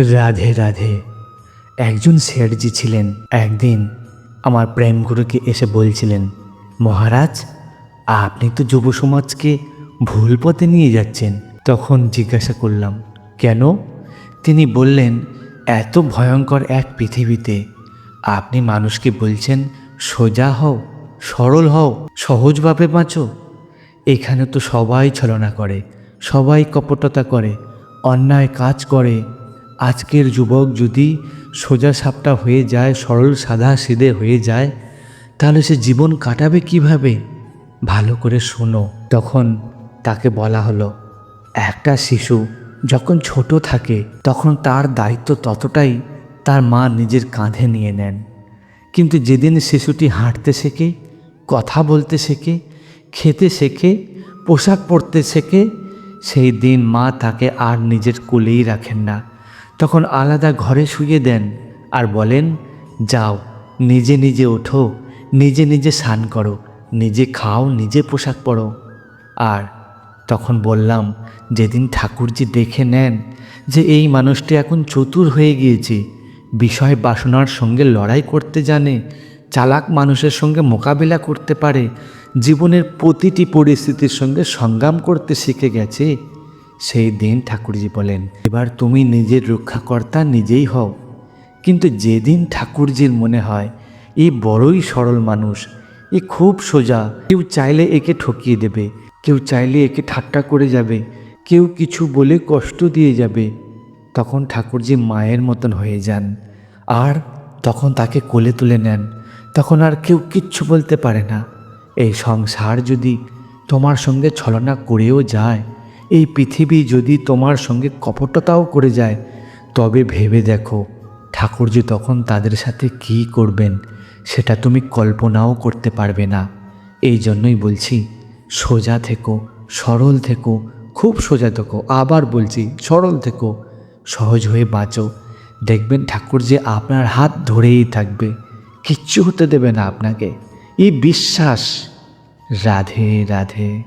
রাধে রাধে। একজন শেঠজি ছিলেন। একদিন আমার প্রেমগুরুকে এসে বলছিলেন, মহারাজ, আপনি তো যুব সমাজকে ভুল পথে নিয়ে যাচ্ছেন। তখন জিজ্ঞাসা করলাম, কেন? তিনি বললেন, এত ভয়ঙ্কর এক পৃথিবীতে আপনি মানুষকে বলছেন সোজা হও, সরল হও, সহজভাবে বাঁচো। এখানে তো সবাই ছলনা করে, সবাই কপটতা করে, অন্যায় কাজ করে। আজকের যুবক যদি সোজা সাপটা হয়ে যায়, সরল সাদা সিধে হয়ে যায়, তাহলে সে জীবন কাটাবে কিভাবে? ভালো করে শোনো। তখন তাকে বলা হলো, একটা শিশু যখন ছোট থাকে তখন তার দায়িত্ব ততটাই তার মা নিজের কাঁধে নিয়ে নেন। কিন্তু যেদিন শিশুটি হাঁটতে শেখে, কথা বলতে শেখে, খেতে শেখে, পোশাক পরতে শেখে, সেই দিন মা তাকে আর নিজের কোলেই রাখেন না। তখন আলাদা ঘরে শুইয়ে দেন আর বলেন, যাও, নিজে নিজে ওঠো, নিজে নিজে স্নান করো, নিজে খাও, নিজে পোশাক পরো। আর তখন বললাম, যেদিন ঠাকুরজি দেখে নেন যে এই মানুষটি এখন চতুর হয়ে গিয়েছে, বিষয় বাসনার সঙ্গে লড়াই করতে জানে, চালাক মানুষের সঙ্গে মোকাবিলা করতে পারে, জীবনের প্রতিটি পরিস্থিতির সঙ্গে সংগ্রাম করতে শিখে গেছে, সেই দিন ঠাকুরজি বলেন, এবার তুমি নিজের রক্ষাকর্তা নিজেই হও। কিন্তু যেদিন ঠাকুরজির মনে হয় এই বড়ই সরল মানুষ, এ খুব সোজা, কেউ চাইলে একে ঠকিয়ে দেবে, কেউ চাইলে একে ঠাট্টা করে যাবে, কেউ কিছু বলে কষ্ট দিয়ে যাবে, তখন ঠাকুরজি মায়ের মতন হয়ে যান। আর তখন তাকে কোলে তুলে নেন। তখন আর কেউ কিচ্ছু বলতে পারে না। এই সংসার যদি তোমার সঙ্গে ছলনা করেও যায়, এই পৃথিবী যদি তোমার সঙ্গে কপটতাও করে যায়, তবে ভেবে দেখো ঠাকুরজি তখন তাদের সাথে কী করবেন, সেটা তুমি কল্পনাও করতে পারবে না। এই জন্যই বলছি, সোজা থেকো, সরল থেকো, খুব সোজা থেকো। আবার বলছি, সরল থেকো, সহজ হয়ে বাঁচো। দেখবেন ঠাকুরজি আপনার হাত ধরেই থাকবে, কিচ্ছু হতে দেবে না আপনাকে। এই বিশ্বাস। রাধে রাধে।